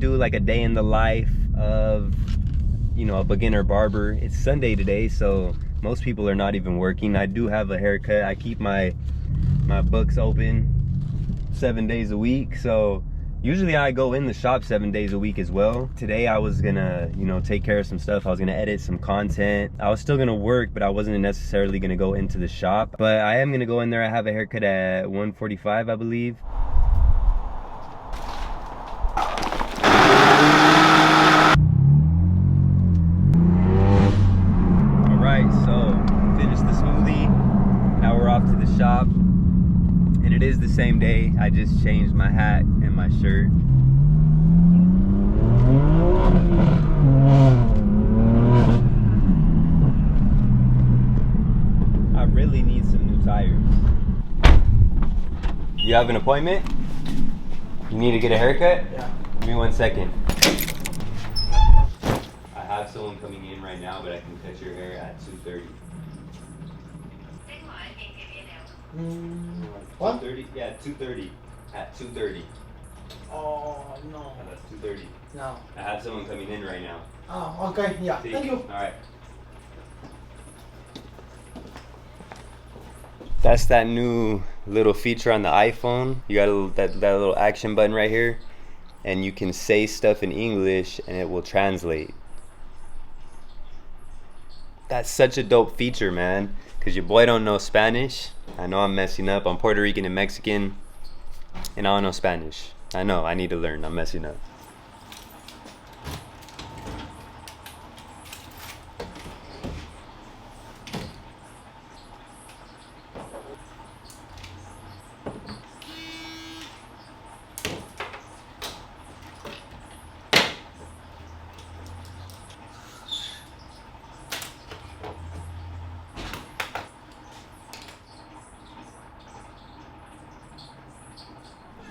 do like a day in the life of, you know, a beginner barber. It's Sunday today, so most people are not even working. I do have a haircut. I keep my books open 7 days a week, so usually I go in the shop 7 days a week as well. Today I was gonna, you know, take care of some stuff. I was gonna edit some content. I was still gonna work, but I wasn't necessarily gonna go into the shop. But I am gonna go in there. I have a haircut at 1:45, I believe. All right, so finished the smoothie. Now we're off to the shop. And it is the same day. I just changed my hat and my shirt. I really need some new tires. You have an appointment? You need to get a haircut? Yeah. Give me 1 second. I have someone coming in right now, but I can cut your hair at 2:30. What? 2:30? Yeah, 2:30. At 2:30. Oh, no. Oh, that's 2:30. No. I have someone coming in right now. Oh, okay. Yeah. See? Thank you. All right. That's that new little feature on the iPhone. You got that little action button right here, and you can say stuff in English and it will translate. That's such a dope feature, man, because your boy don't know Spanish. I know I'm messing up. I'm Puerto Rican and Mexican, and I don't know Spanish. I know, I need to learn. I'm messing up.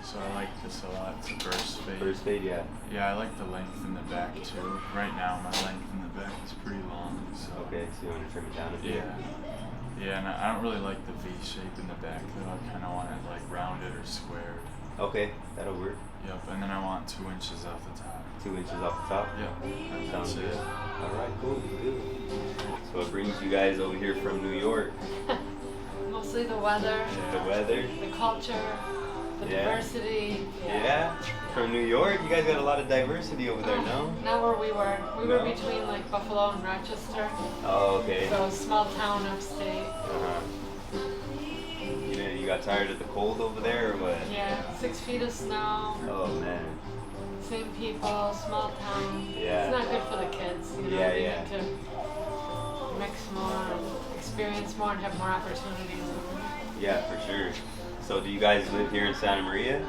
So I like this a lot. It's a burst fade. First fade, yeah. Yeah, I like the length in the back too. Right now, my length in the back is pretty long. So Okay, so you want to trim it down a bit? yeah, yeah, and I don't really like the V shape in the back though. I kind of want it like rounded or squared. Okay, that'll work. Yep, and then I want 2 inches off the top. 2 inches off the top? Yep, and Sounds that's good. it. All right, cool. Good. So what brings you guys over here from New York? Mostly the weather, The weather? the culture, the Yeah. diversity. Yeah. From New York? You guys got a lot of diversity over there, no? Not where we were. We No? were between like Buffalo and Rochester. Oh, okay. So small town upstate. Uh-huh. You got tired of the cold over there or what? Yeah, 6 feet of snow, Oh, man. same people, small town. Yeah. It's not good for the kids. You know, Yeah, they yeah. need to mix more, and experience more, and have more opportunities. Yeah, for sure. So do you guys live here in Santa Maria?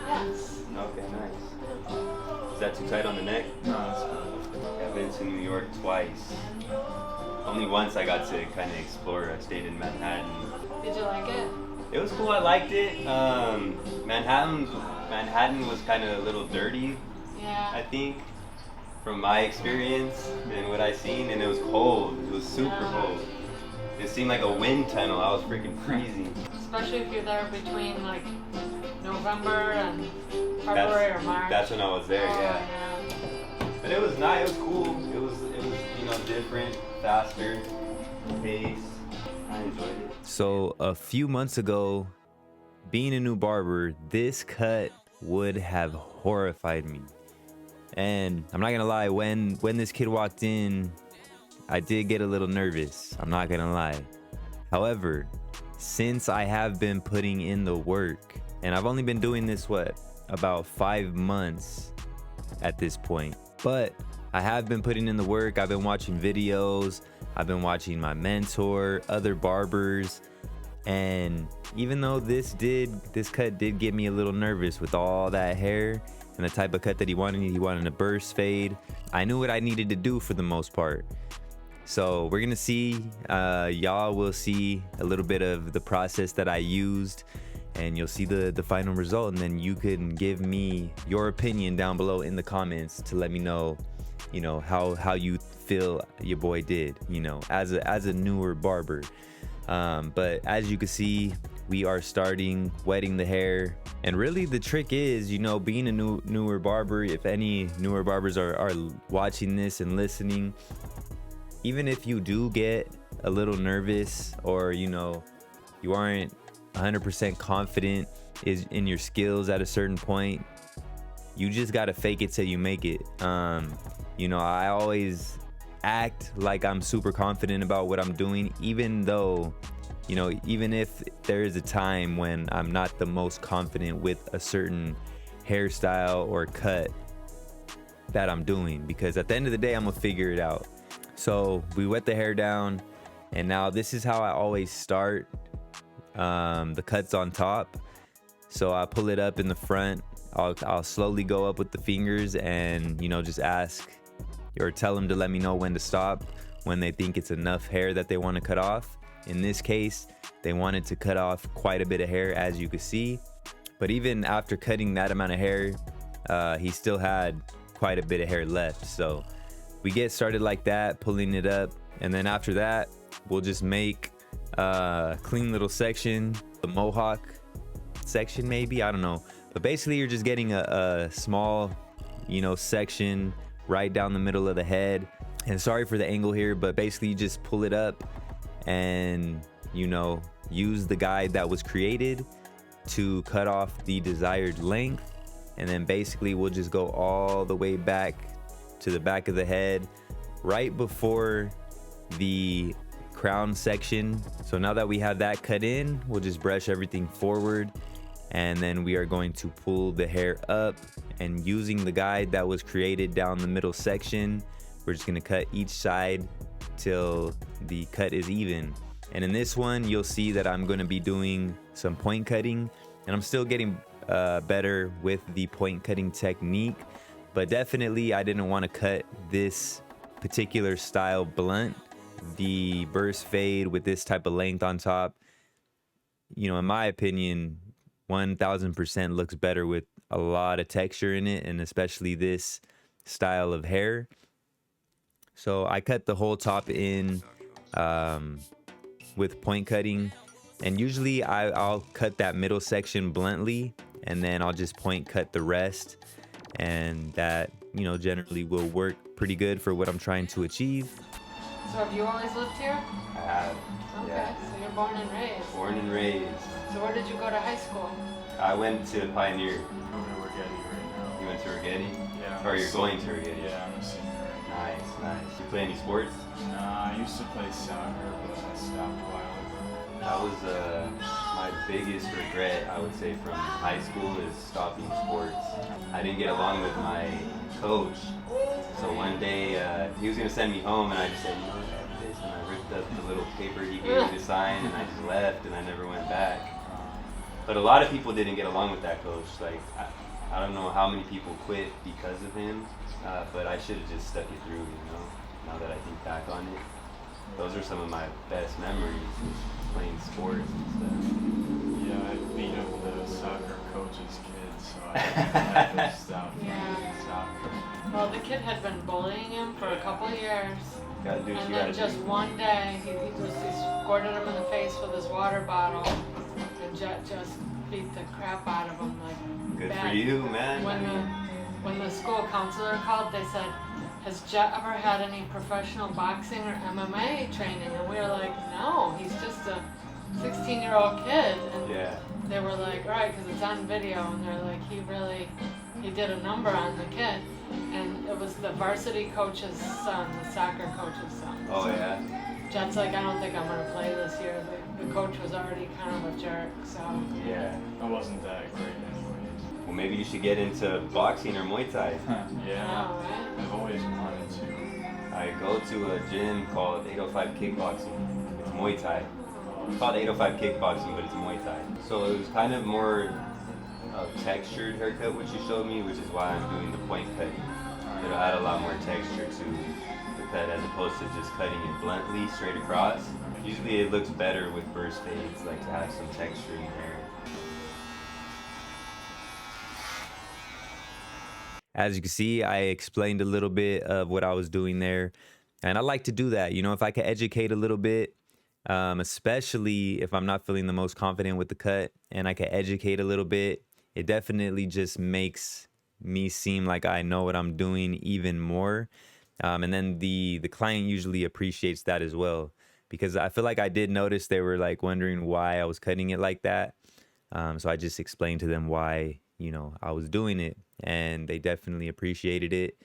Yes. Okay, nice. Is that too tight on the neck? No, it's good. I've been to New York twice. Only once I got to kind of explore. I stayed in Manhattan. Did you like it? It was cool. I liked it. Manhattan was kind of a little dirty, I Yeah. think, from my experience and what I seen, and it was cold. It was super Yeah. cold. It seemed like a wind tunnel. I was freaking freezing. Especially if you're there between like November and February or March. That's when I was there. Oh, Yeah. But it was nice. It was cool. It was you know, different, faster pace. I enjoyed it. So a few months ago, being a new barber, this cut would have horrified me. And I'm not gonna lie, when this kid walked in, I did get a little nervous. I'm not gonna lie. However, since I have been putting in the work, and I've only been doing this, about 5 months at this point. But I have been putting in the work. I've been watching videos. I've been watching my mentor, other barbers. And even though this cut did get me a little nervous with all that hair and the type of cut that he wanted a burst fade. I knew what I needed to do for the most part. So we're gonna see, y'all will see a little bit of the process that I used, and you'll see the final result, and then you can give me your opinion down below in the comments to let me know, you know, how you feel your boy did, you know, as a newer barber. But as you can see, we are starting wetting the hair. And really the trick is, you know, being a newer barber, if any newer barbers are watching this and listening, even if you do get a little nervous, or you know, you aren't 100% confident in your skills at a certain point, you just gotta fake it till you make it. You know, I always act like I'm super confident about what I'm doing, even though, you know, even if there is a time when I'm not the most confident with a certain hairstyle or cut that I'm doing, because at the end of the day, I'm gonna figure it out. So we wet the hair down, and now this is how I always start the cuts on top. So I pull it up in the front. I'll slowly go up with the fingers and, you know, just ask or tell them to let me know when to stop, when they think it's enough hair that they want to cut off. In this case, they wanted to cut off quite a bit of hair, as you could see. But even after cutting that amount of hair, he still had quite a bit of hair left. So we get started like that, pulling it up. And then after that, we'll just make a clean little section, the mohawk section maybe, I don't know. But basically you're just getting a small, you know, section right down the middle of the head. And sorry for the angle here, but basically you just pull it up and, you know, use the guide that was created to cut off the desired length. And then basically we'll just go all the way back to the back of the head right before the crown section. So now that we have that cut in, we'll just brush everything forward, and then we are going to pull the hair up, and using the guide that was created down the middle section, we're just going to cut each side till the cut is even. And in this one, you'll see that I'm going to be doing some point cutting, and I'm still getting better with the point cutting technique, but definitely I didn't want to cut this particular style blunt. The burst fade with this type of length on top, you know, in my opinion, 1000% looks better with a lot of texture in it, and especially this style of hair. So I cut the whole top in with point cutting, and usually I'll cut that middle section bluntly, and then I'll just point cut the rest, and that, you know, generally will work pretty good for what I'm trying to achieve. So have you always lived here? I have. Okay, Yeah. so you're born and raised. Born and raised. So where did you go to high school? I went to Pioneer. I'm going to Rigetti right now. You went to Rigetti? Yeah. Or you're going to Rigetti? Yeah, I'm a senior right Nice, nice. You play any sports? now. Nah, I used to play soccer, but I stopped a while ago. That was my biggest regret, I would say, from high school, is stopping sports. I didn't get along with my coach. So one day he was going to send me home, and I just said, you know, this, and I ripped up the little paper he gave me to sign, and I just left, and I never went back. But a lot of people didn't get along with that coach. Like, I don't know how many people quit because of him, but I should have just stuck it through, you know, now that I think back on it. Those are some of my best memories, playing sports and stuff. Yeah, I beat up the soccer coach's kids, so I had to stop playing soccer. Well, the kid had been bullying him for a couple of years. Gotta do what And you then gotta just do. one day, he squirted him in the face with his water bottle, and Jet just beat the crap out of him, like Good bad. for you, man. When the school counselor called, they said, "Has Jet ever had any professional boxing or MMA training?" And we were like, "No, he's just a 16-year-old kid." And Yeah. they were like, "Right, because it's on video," and they're like, he did a number on the kid. And it was the varsity coach's son, the soccer coach's son. Oh, yeah? Jet's like, "I don't think I'm going to play this year." The coach was already kind of a jerk, so. Yeah. I wasn't that great anyways. Well, maybe you should get into boxing or Muay Thai. Yeah, Oh, right? I've always wanted to. I go to a gym called 805 Kickboxing. It's Muay Thai. It's called 805 Kickboxing, but it's Muay Thai. So it was kind of more textured haircut, which you showed me, which is why I'm doing the point cutting. It'll add a lot more texture to the cut as opposed to just cutting it bluntly straight across. Usually it looks better with burst fades, like to have some texture in the hair. As you can see, I explained a little bit of what I was doing there, and I like to do that. You know, if I could educate a little bit, especially if I'm not feeling the most confident with the cut and I can educate a little bit. It definitely just makes me seem like I know what I'm doing even more. And then the client usually appreciates that as well, because I feel like I did notice they were like wondering why I was cutting it like that. So I just explained to them why, I was doing it, and they definitely appreciated it.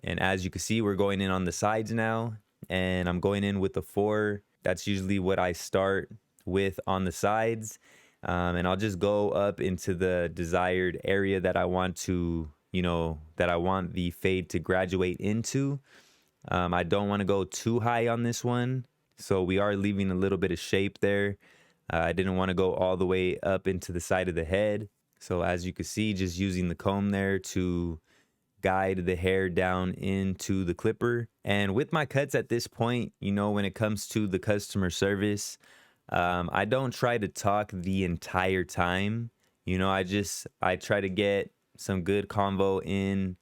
And as you can see, we're going in on the sides now, and I'm going in with the 4. That's usually what I start with on the sides. And I'll just go up into the desired area that I want to, that I want the fade to graduate into. I don't want to go too high on this one, so we are leaving a little bit of shape there. I didn't want to go all the way up into the side of the head. So as you can see, just using the comb there to guide the hair down into the clipper. And with my cuts at this point, when it comes to the customer service, I don't try to talk the entire time. I try to get some good convo in,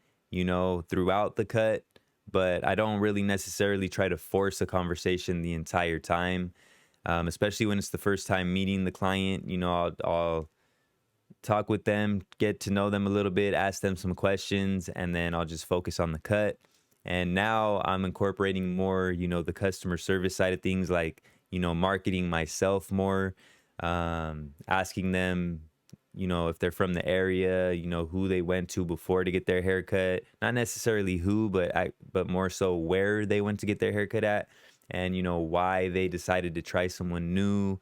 throughout the cut, but I don't really necessarily try to force a conversation the entire time. Especially when it's the first time meeting the client, I'll talk with them, get to know them a little bit, ask them some questions, and then I'll just focus on the cut. And now I'm incorporating more, the customer service side of things, like, marketing myself more, asking them, if they're from the area, who they went to before to get their haircut. Not necessarily who, but more so where they went to get their haircut at, and, why they decided to try someone new.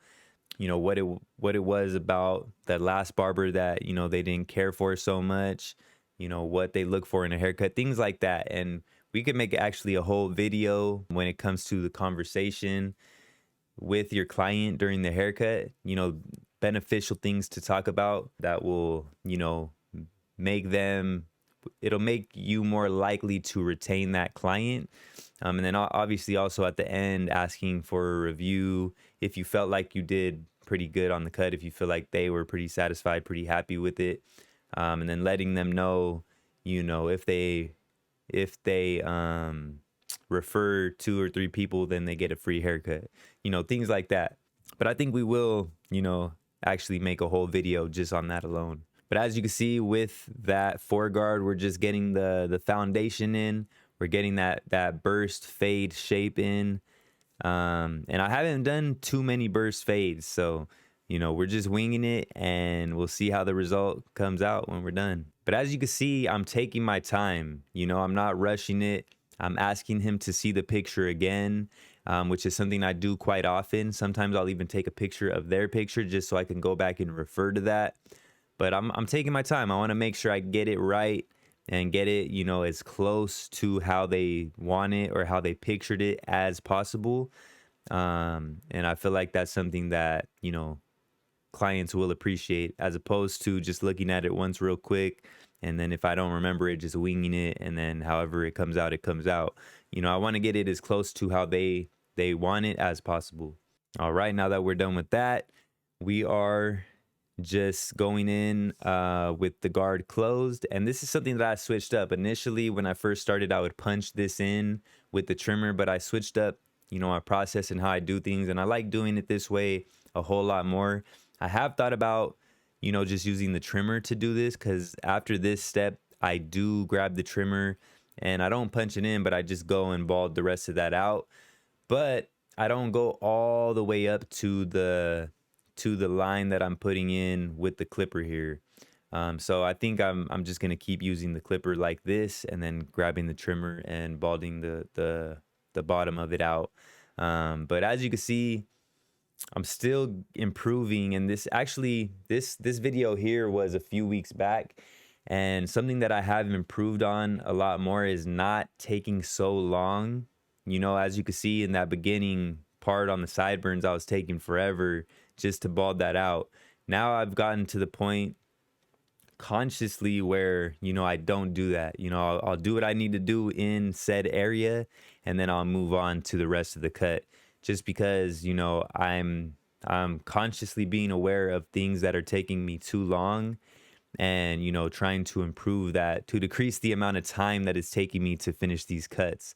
What it was about that last barber that they didn't care for so much, what they look for in a haircut, things like that. And we could make actually a whole video when it comes to the conversation with your client during the haircut, beneficial things to talk about that will, make them, it'll make you more likely to retain that client. And then obviously also at the end, asking for a review if you felt like you did pretty good on the cut, if you feel like they were pretty satisfied, pretty happy with it. And then letting them know, if they refer 2 or 3 people, then they get a free haircut, things like that. But I think we will, actually make a whole video just on that alone. But as you can see with that foreguard, we're just getting the foundation in. We're getting that burst fade shape in. And I haven't done too many burst fades, so we're just winging it, and we'll see how the result comes out when we're done. But as you can see, I'm taking my time. I'm not rushing it. I'm asking him to see the picture again, which is something I do quite often. Sometimes I'll even take a picture of their picture just so I can go back and refer to that. But I'm taking my time. I want to make sure I get it right and get it, as close to how they want it or how they pictured it as possible. And I feel like that's something that, clients will appreciate, as opposed to just looking at it once real quick, and then if I don't remember it, just winging it, and then however it comes out, it comes out. I want to get it as close to how they want it as possible. All right, now that we're done with that, we are just going in with the guard closed. And this is something that I switched up. Initially, when I first started, I would punch this in with the trimmer, but I switched up, my process and how I do things, and I like doing it this way a whole lot more. I have thought about, just using the trimmer to do this, because after this step, I do grab the trimmer and I don't punch it in, but I just go and bald the rest of that out. But I don't go all the way up to the line that I'm putting in with the clipper here. So I think I'm just gonna keep using the clipper like this, and then grabbing the trimmer and balding the bottom of it out. But as you can see, I'm still improving. And this video here was a few weeks back, and something that I have improved on a lot more is not taking so long. As you can see in that beginning part on the sideburns, I was taking forever just to bald that out. Now I've gotten to the point consciously where, I don't do that. I'll do what I need to do in said area, and then I'll move on to the rest of the cut, just because, I'm consciously being aware of things that are taking me too long, and, trying to improve that, to decrease the amount of time that it's taking me to finish these cuts.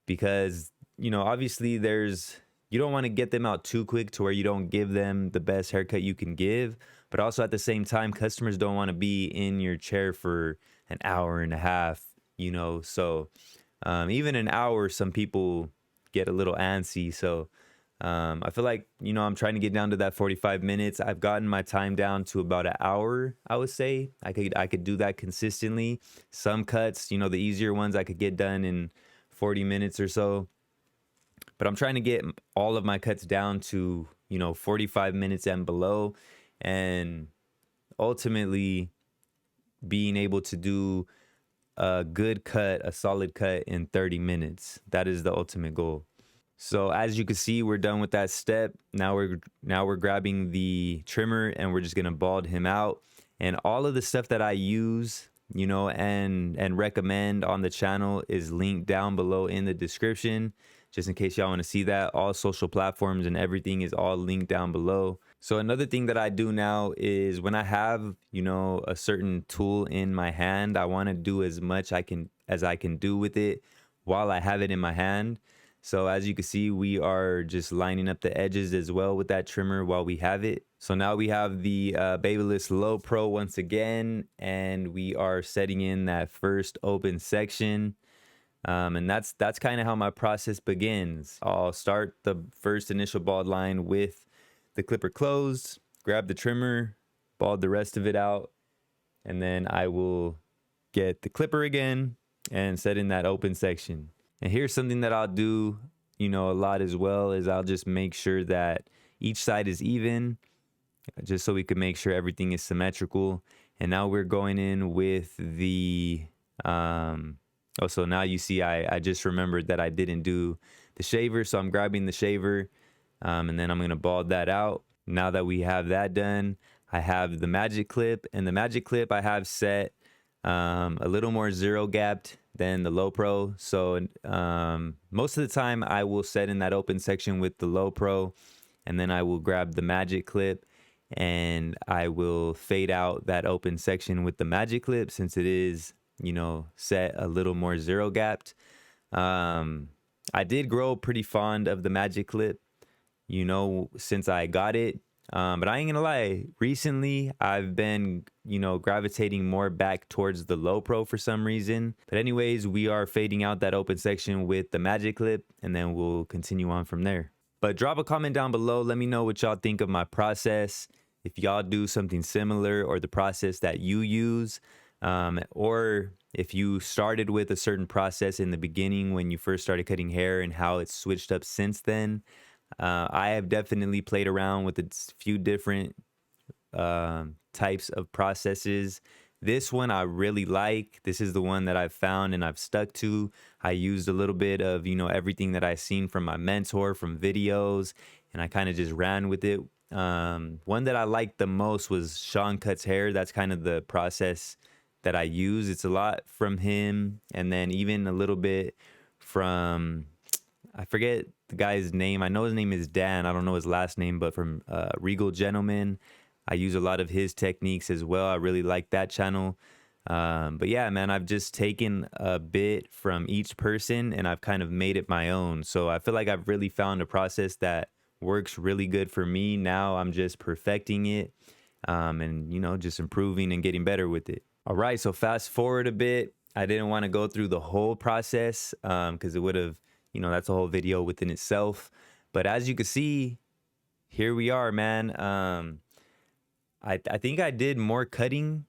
Because, obviously there's you don't want to get them out too quick to where you don't give them the best haircut you can give. But also at the same time, customers don't want to be in your chair for an hour and a half, you know. So even an hour, some people get a little antsy. So I feel like, you know, I'm trying to get down to that 45 minutes. I've gotten my time down to about an hour, I would say. I could do that consistently. Some cuts, you know, the easier ones I could get done in 40 minutes or so. But I'm trying to get all of my cuts down to, you know, 45 minutes and below, and ultimately being able to do a good cut, a solid cut in 30 minutes. That is the ultimate goal. So as you can see, we're done with that step. Now we're grabbing the trimmer and we're just gonna bald him out. And all of the stuff that I use, you know, and recommend on the channel is linked down below in the description, just in case y'all want to see that. All social platforms and everything is all linked down below. So another thing that I do now is when I have, you know, a certain tool in my hand, I want to do as much as I can do with it while I have it in my hand. So as you can see, we are just lining up the edges as well with that trimmer while we have it. So now we have the Babyliss Low Pro once again, and we are setting in that first open section. And that's kind of how my process begins. I'll start the first initial bald line with the clipper closed, grab the trimmer, bald the rest of it out, and then I will get the clipper again and set in that open section. And here's something that I'll do, you know, a lot as well, is I'll just make sure that each side is even, just so we can make sure everything is symmetrical. And now we're going in with the so now you see I just remembered that I didn't do the shaver, so I'm grabbing the shaver, and then I'm gonna bald that out. Now that we have that done, I have the magic clip, and the magic clip I have set a little more zero gapped than the Low Pro. So most of the time I will set in that open section with the Low Pro, and then I will grab the magic clip and I will fade out that open section with the magic clip, since it is, you know, set a little more zero gapped. I did grow pretty fond of the magic clip, you know, since I got it. But I ain't gonna lie, recently I've been, you know, gravitating more back towards the Low Pro for some reason. But anyways, we are fading out that open section with the magic clip, and then we'll continue on from there. But drop a comment down below. Let me know what y'all think of my process. If y'all do something similar, or the process that you use, or if you started with a certain process in the beginning when you first started cutting hair and how it's switched up since then. I have definitely played around with a few different types of processes. This one I really like. This is the one that I've found and I've stuck to. I used a little bit of, you know, everything that I've seen from my mentor, from videos, and I kind of just ran with it. One that I liked the most was Sean Cuts Hair. That's kind of the process that I use. It's a lot from him, and then even a little bit from, I forget the guy's name. I know his name is Dan. I don't know his last name, but from Regal Gentleman. I use a lot of his techniques as well. I really like that channel. But yeah, man, I've just taken a bit from each person and I've kind of made it my own. So I feel like I've really found a process that works really good for me. Now I'm just perfecting it, and, you know, just improving and getting better with it. All right, so fast forward a bit. I didn't want to go through the whole process because it would have, you know, that's a whole video within itself. But as you can see, here we are, man. I think I did more cutting.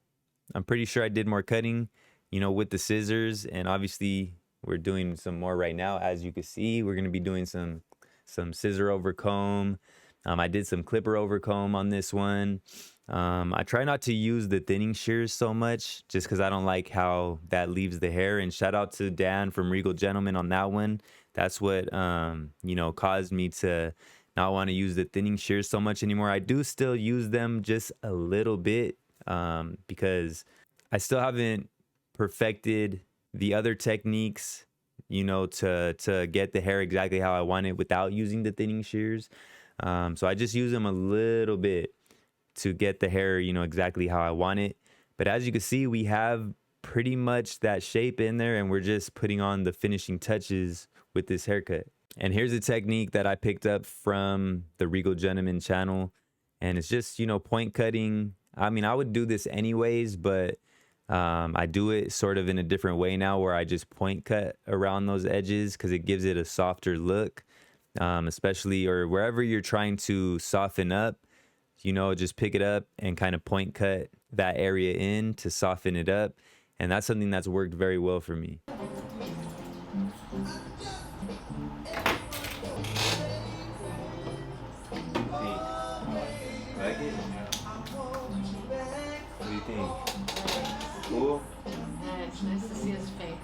I'm pretty sure I did more cutting, you know, with the scissors. And obviously we're doing some more right now. As you can see, we're going to be doing some scissor over comb. I did some clipper over comb on this one. I try not to use the thinning shears so much just because I don't like how that leaves the hair. And shout out to Dan from Regal Gentleman on that one. That's what, you know, caused me to not want to use the thinning shears so much anymore. I do still use them just a little bit because I still haven't perfected the other techniques, you know, to get the hair exactly how I want it without using the thinning shears. So I just use them a little bit to get the hair, you know, exactly how I want it. But as you can see, we have pretty much that shape in there, and we're just putting on the finishing touches with this haircut. And here's a technique that I picked up from the Regal Gentleman channel. And it's just, you know, point cutting. I mean, I would do this anyways, but I do it sort of in a different way now where I just point cut around those edges because it gives it a softer look, especially or wherever you're trying to soften up, you know, just pick it up and kind of point cut that area in to soften it up. And that's something that's worked very well for me. Like it? What do you think? Cool? Yeah, it's nice to see his face.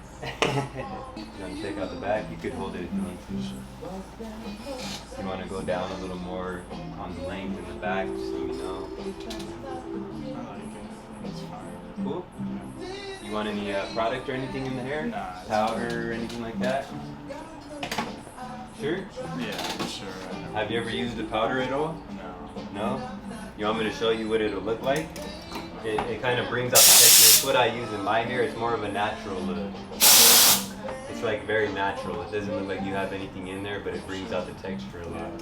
You want to check out the back? You could hold it if you want to. You want to go down a little more on the length in the back, just let me know. I like it. It's fine. Cool? You want any product or anything in the hair? Nah, it's Powder or anything like that? Sure? Yeah, sure. Have you ever used a powder at all? No. No? You want me to show you what it'll look like? It kind of brings out the texture. It's what I use in my hair. It's more of a natural look. It's like very natural. It doesn't look like you have anything in there, but it brings out the texture a lot.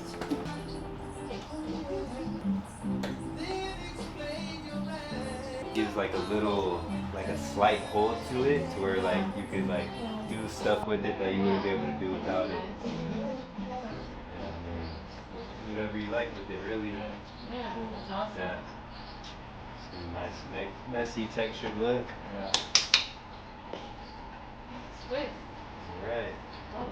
Gives like a little, like a slight hold to it, to where like you could like do stuff with it that you wouldn't be able to do without it. Whatever you like with it, really. Yeah, it's awesome. Yeah. Some nice, messy textured look. Yeah. Sweet. Alright. Love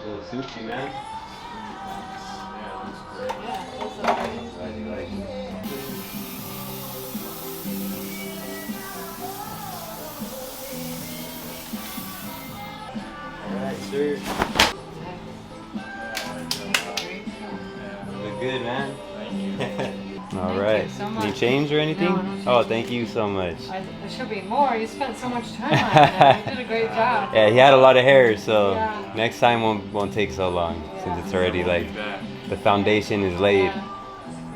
A little sushi, man. Yeah, it looks great. that. Yeah, those are great. Glad you like it. Alright, sir. Look good, man. Thank you. Alright. so Any much. change or anything? No, no Oh, change. thank you so much. There should be more. You spent so much time on it. You did a great job. Yeah, he had a lot of hair, so Yeah. next time won't take so long since it's already like Be back. the foundation is laid. Yeah,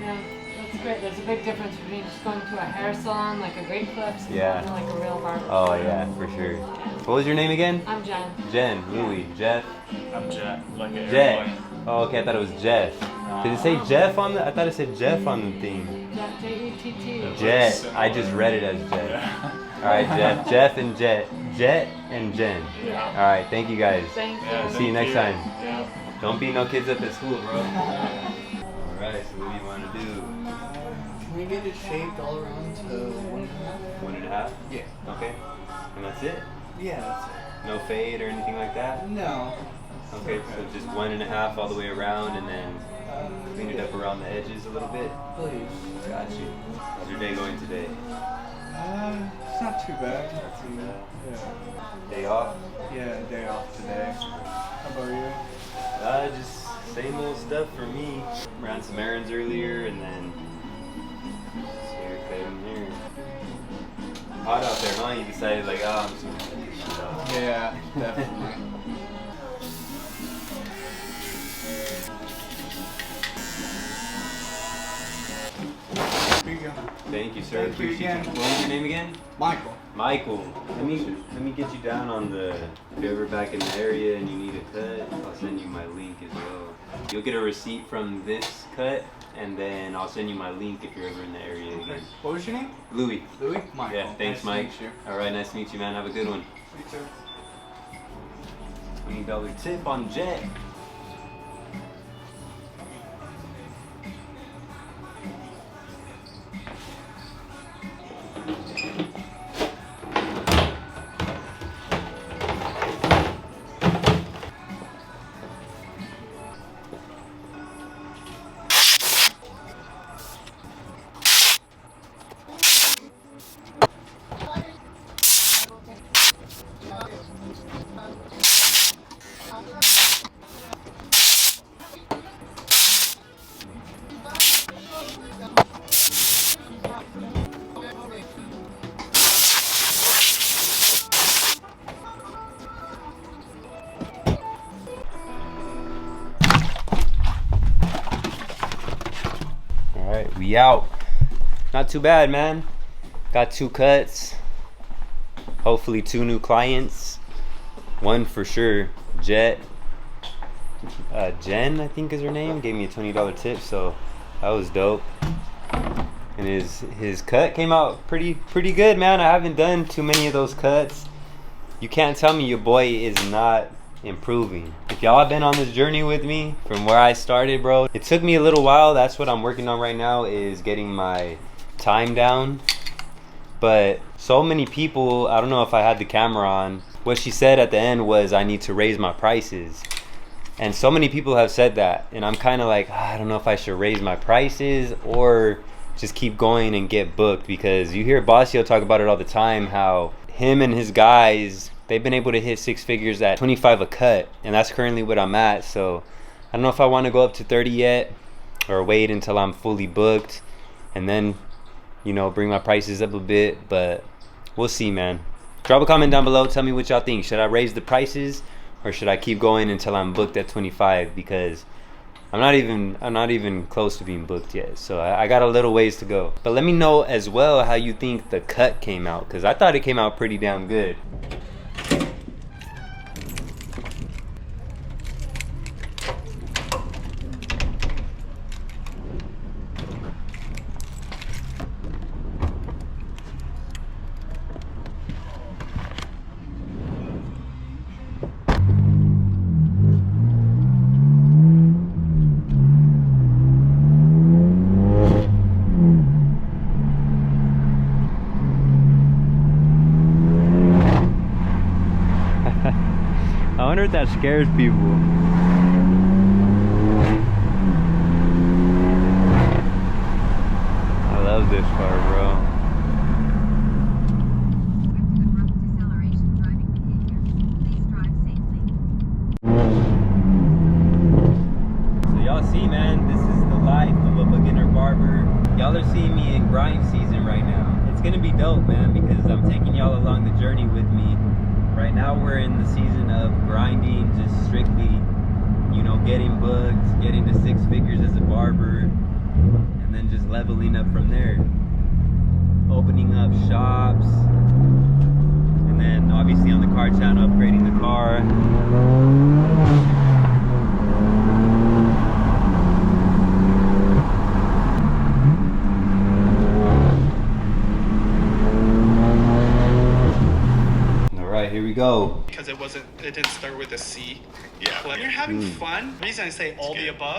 that's great. There's a big difference between just going to a hair salon, like a great clips, and Yeah. going to like a real barber. Oh yeah, for sure. What was your name again? I'm Jen. Jen, Louie, Jeff, I'm Jet. Like an Jet. airplane. Oh, okay, I thought it was Jeff. Did it say Jeff on the? I thought it said Jeff on the thing. J-E-T-T. Jet. I just read it as Jet. Yeah. All right, Jeff, Jeff and Jet, Jet and Jen. Yeah. All right, thank you guys. Thank you. Yeah, See you thank next time. Yeah. Don't beat no kids up at school, bro. All right, so what do you want to do? Can we get it shaved all around to 1.5? 1.5? Yeah. Okay. And that's it? Yeah, that's No fade or anything like that? it. No. Okay, so just 1.5 all the way around and then clean it yeah, up around the edges a little bit. please. Got you. How's your day going today? It's not too bad. Not too bad. Yeah. Day off? Yeah, day off today. How about you? Just same old stuff for me. Ran some errands earlier and then just haircut in here. Hot out there, huh? You decided like, oh, I'm just gonna cut this shit off. Yeah, definitely. Here you go. Thank you, sir. Thank you Appreciate again. you. What was your name again? Michael. Michael. Let me get you down on the. If you're ever back in the area and you need a cut, I'll send you my link as well. You'll get a receipt from this cut, and then I'll send you my link if you're ever in the area again. What was your name? Louis. Louis? Michael. Yeah, thanks, Nice to Mike. meet you. All right, nice to meet you, man. Have a good one. You too. $20 tip on Jet. All right, we out. Not too bad, man. Got 2 cuts. Hopefully 2 new clients. One for sure, Jen, I think is her name, gave me a $20 tip, so that was dope. And his cut came out pretty good, man. I haven't done too many of those cuts. You can't tell me your boy is not improving. If y'all have been on this journey with me from where I started, bro, it took me a little while. That's what I'm working on right now, is getting my time down. But so many people, I don't know if I had the camera on, what she said at the end was I need to raise my prices. And so many people have said that, and I'm kind of like, I don't know if I should raise my prices or just keep going and get booked, because you hear Bossio talk about it all the time, how him and his guys, they've been able to hit 6 figures at 25 a cut, and that's currently what I'm at. So I don't know if I want to go up to 30 yet, or wait until I'm fully booked and then, you know, bring my prices up a bit, but we'll see, man. Drop a comment down below, tell me what y'all think. Should I raise the prices or should I keep going until I'm booked at 25? Because I'm not even close to being booked yet, so I got a little ways to go. But let me know as well how you think the cut came out, because I thought it came out pretty damn good. I wonder if that scares people. I love this car, bro. So y'all see, man, this is the life of a beginner barber. Y'all are seeing me in grind season right now. It's gonna be dope, man, because I'm taking y'all along the journey with me. Right now we're in the season of grinding, just strictly, you know, getting booked, getting to 6 figures as a barber, and then just leveling up from there. Opening up shops, and then obviously on the car channel, upgrading the car. Here we go. Because it didn't start with a C. Yeah. When you're having fun, the reason I say all the above